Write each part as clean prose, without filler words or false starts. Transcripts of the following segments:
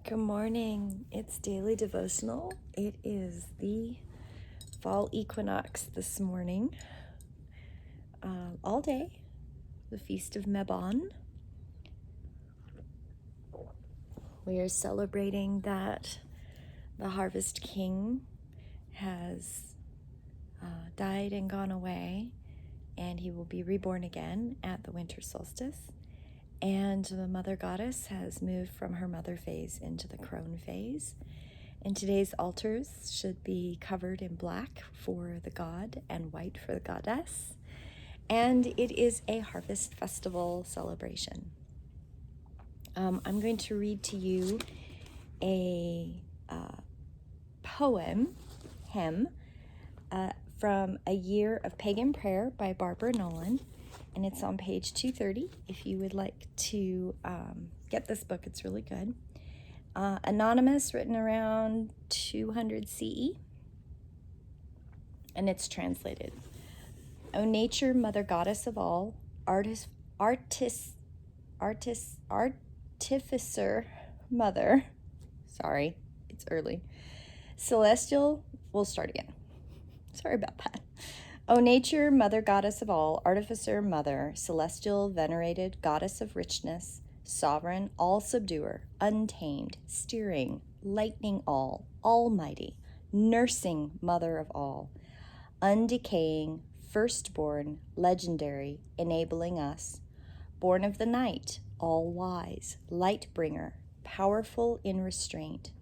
Good morning. It's daily devotional. It is the fall equinox this morning, all day, the Feast of Mabon. We are celebrating that the Harvest King has died and gone away, and he will be reborn again at the winter solstice. And the Mother Goddess has moved from her mother phase into the crone phase. And today's altars should be covered in black for the god and white for the goddess. And it is a harvest festival celebration. I'm going to read to you a hymn from A Year of Pagan Prayer by Barbara Nolan. And it's on page 230 if you would like to get this book. It's really good. Anonymous, written around 200 CE, and it's translated. O nature, mother goddess of all, artificer mother, sorry, it's early, celestial, we'll start again. Sorry about that. O nature, mother goddess of all, artificer mother, celestial, venerated, goddess of richness, sovereign, all subduer, untamed, steering, lightning all, almighty, nursing mother of all, undecaying, firstborn, legendary, enabling us, born of the night, all wise, light bringer, powerful in restraint.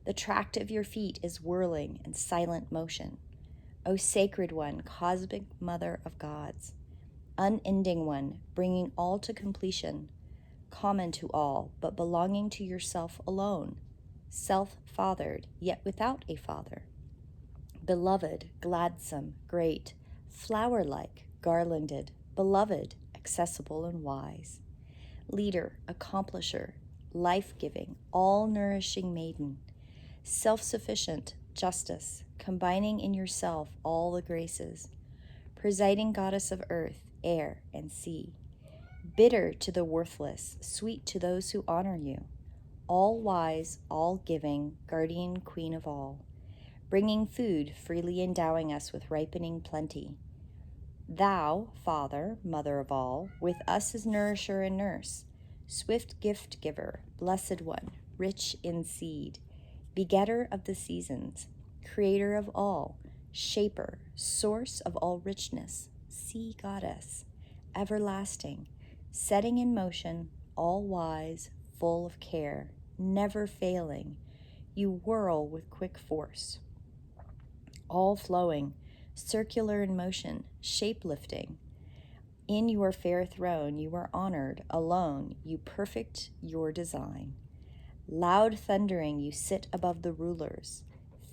The tract of your feet is whirling and silent motion. O sacred one, cosmic mother of gods, unending one, bringing all to completion, common to all, but belonging to yourself alone, self-fathered, yet without a father, beloved, gladsome, great, flower-like, garlanded, beloved, accessible and wise, leader, accomplisher, life-giving, all-nourishing maiden, self-sufficient, justice, combining in yourself all the graces, presiding goddess of earth, air, and sea, bitter to the worthless, sweet to those who honor you, all-wise, all-giving, guardian queen of all, bringing food, freely endowing us with ripening plenty. Thou, Father, mother of all, with us as nourisher and nurse, swift gift giver, blessed one, rich in seed, begetter of the seasons, creator of all, shaper, source of all richness, sea goddess, everlasting, setting in motion, all wise, full of care, never failing, you whirl with quick force, all flowing, circular in motion, shape-lifting. In your fair throne you are honored, alone, you perfect your design. Loud thundering, you sit above the rulers,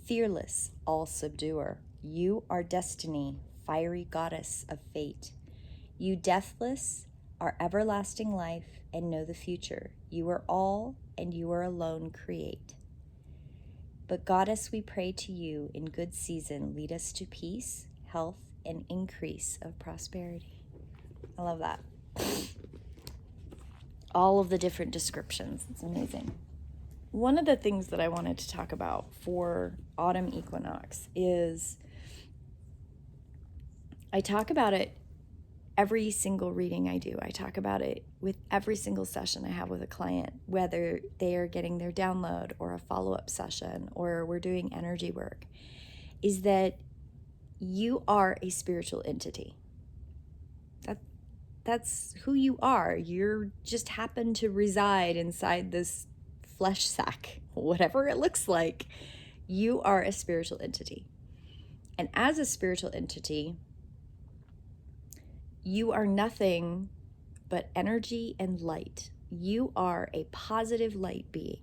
fearless, all subduer. You are destiny, fiery goddess of fate. You deathless, are everlasting life and know the future. You are all, and you are alone create. But goddess, we pray to you in good season, lead us to peace, health, and increase of prosperity. I love that. All of the different descriptions. It's amazing. One of the things that I wanted to talk about for autumn equinox is I talk about it every single reading I do. I talk about it with every single session I have with a client, whether they are getting their download or a follow-up session or we're doing energy work, is that you are a spiritual entity. That's who you are. You just happen to reside inside this flesh sack, whatever it looks like. You are a spiritual entity. And as a spiritual entity, you are nothing but energy and light. You are a positive light being.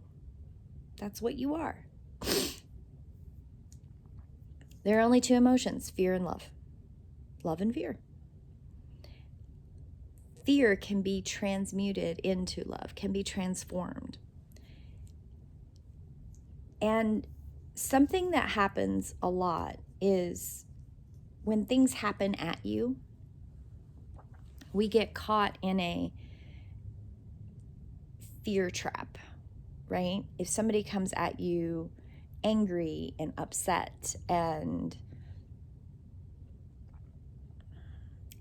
That's what you are. There are only two emotions, fear and love. Love and fear. Fear can be transmuted into love, can be transformed. And something that happens a lot is when things happen at you, we get caught in a fear trap, right? If somebody comes at you angry and upset and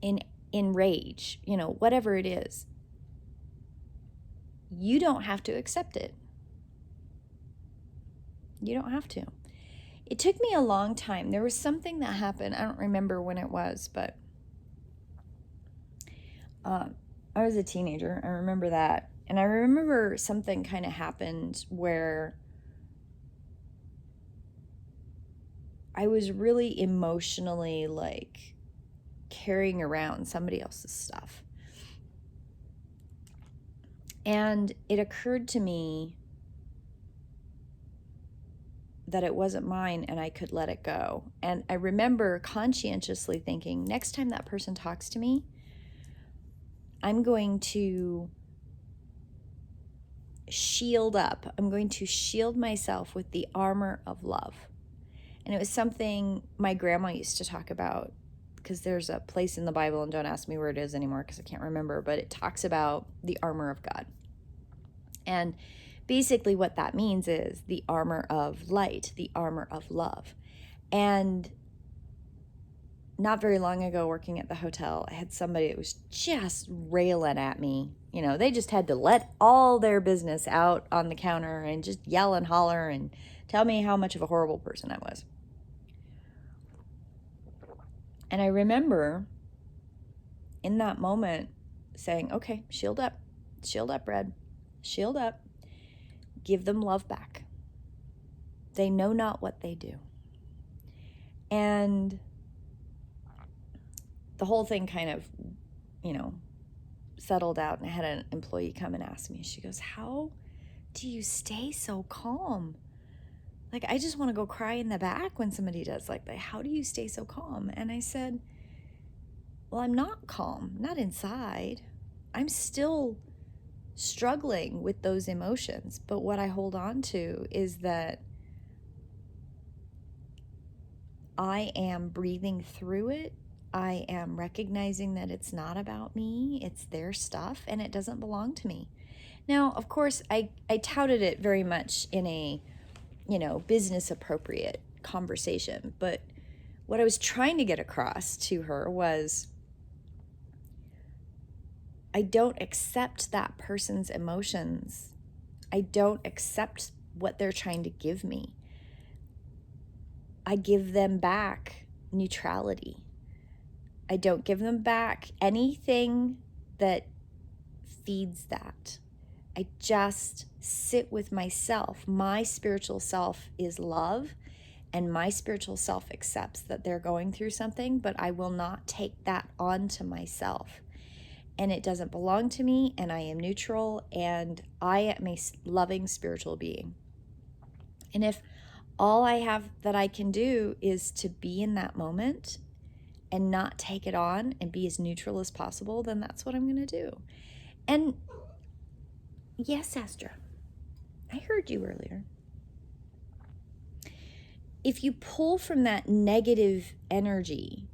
in rage, whatever it is, you don't have to accept it. You don't have to. It took me a long time. There was something that happened. I don't remember when it was, but I was a teenager. I remember that. And I remember something kind of happened where I was really emotionally like carrying around somebody else's stuff. And it occurred to me that it wasn't mine and I could let it go. And I remember conscientiously thinking, next time that person talks to me, I'm going to shield up. I'm going to shield myself with the armor of love. And it was something my grandma used to talk about, because there's a place in the Bible, and don't ask me where it is anymore because I can't remember, but it talks about the armor of God. And basically what that means is the armor of light, the armor of love. And not very long ago, working at the hotel, I had somebody that was just railing at me. They just had to let all their business out on the counter and just yell and holler and tell me how much of a horrible person I was. And I remember in that moment saying, okay, shield up, Red, shield up, give them love back. They know not what they do. And the whole thing kind of, settled out, and I had an employee come and ask me, she goes, how do you stay so calm? Like, I just want to go cry in the back when somebody does like that. How do you stay so calm? And I said, well, I'm not calm, not inside. I'm still struggling with those emotions. But what I hold on to is that I am breathing through it. I am recognizing that it's not about me, it's their stuff, and it doesn't belong to me. Now, of course, I touted it very much in a, business appropriate conversation, but what I was trying to get across to her was I don't accept that person's emotions. I don't accept what they're trying to give me. I give them back neutrality. I don't give them back anything that feeds that. I just sit with myself. My spiritual self is love, and my spiritual self accepts that they're going through something, but I will not take that onto myself. And it doesn't belong to me, and I am neutral, and I am a loving spiritual being. And if all I have that I can do is to be in that moment and not take it on and be as neutral as possible, then that's what I'm going to do. And yes, Astra, I heard you earlier. If you pull from that negative energy,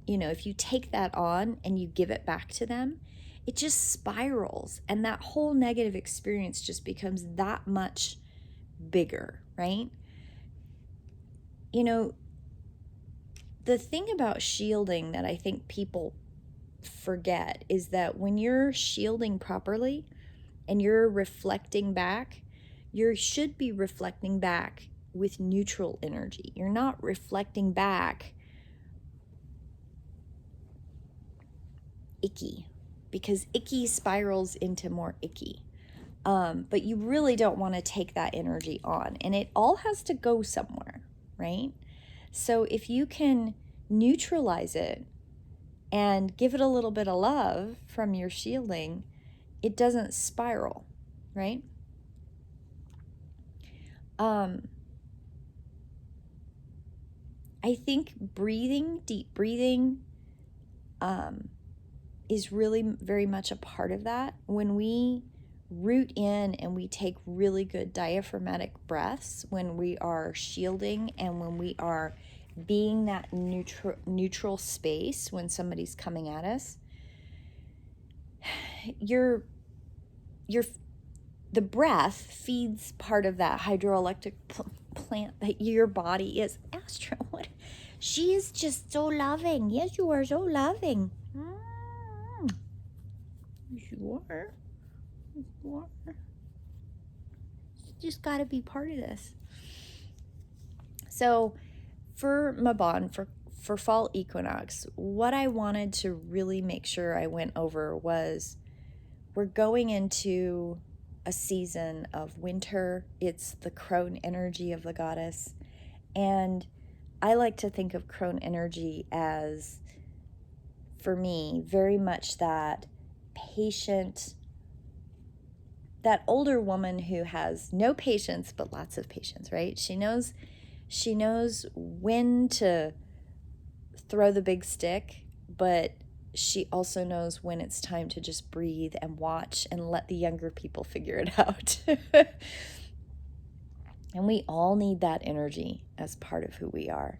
if you take that on and you give it back to them, it just spirals, and that whole negative experience just becomes that much bigger, right? The thing about shielding that I think people forget is that when you're shielding properly and you're reflecting back, you should be reflecting back with neutral energy. You're not reflecting back icky, because icky spirals into more icky. But you really don't want to take that energy on, and it all has to go somewhere, right? So if you can neutralize it and give it a little bit of love from your shielding, it doesn't spiral, right? I think deep breathing, is really very much a part of that. When we root in and we take really good diaphragmatic breaths, when we are shielding and when we are being that neutral space when somebody's coming at us, you're the breath feeds part of that hydroelectric plant that your body is. Astra, what? She is just so loving. Yes, you are so loving. Yes, you are. Yes, you are. You just got to be part of this. So for Mabon, for fall equinox, what I wanted to really make sure I went over was we're going into a season of winter. It's the crone energy of the goddess. And I like to think of crone energy as, for me, very much that patient, that older woman who has no patience but lots of patience, right? She knows when to throw the big stick, but she also knows when it's time to just breathe and watch and let the younger people figure it out. And we all need that energy as part of who we are.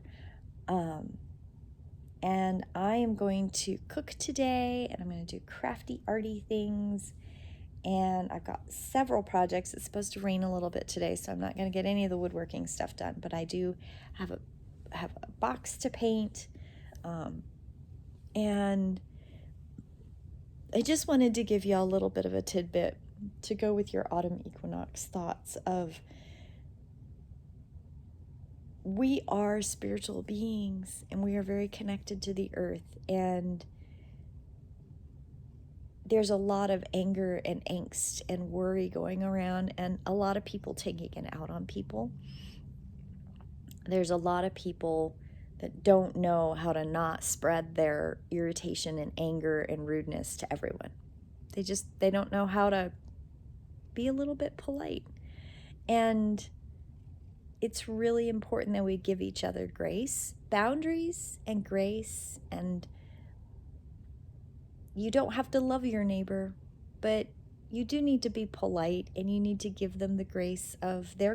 And I am going to cook today, and I'm going to do crafty, arty things. And I've got several projects. It's supposed to rain a little bit today, so I'm not going to get any of the woodworking stuff done. But I do have a box to paint. And I just wanted to give y'all a little bit of a tidbit to go with your autumn equinox thoughts of, we are spiritual beings and we are very connected to the earth, and there's a lot of anger and angst and worry going around, and a lot of people taking it out on people. There's a lot of people that don't know how to not spread their irritation and anger and rudeness to everyone. They don't know how to be a little bit polite. And it's really important that we give each other grace, boundaries and grace. And you don't have to love your neighbor, but you do need to be polite, and you need to give them the grace of their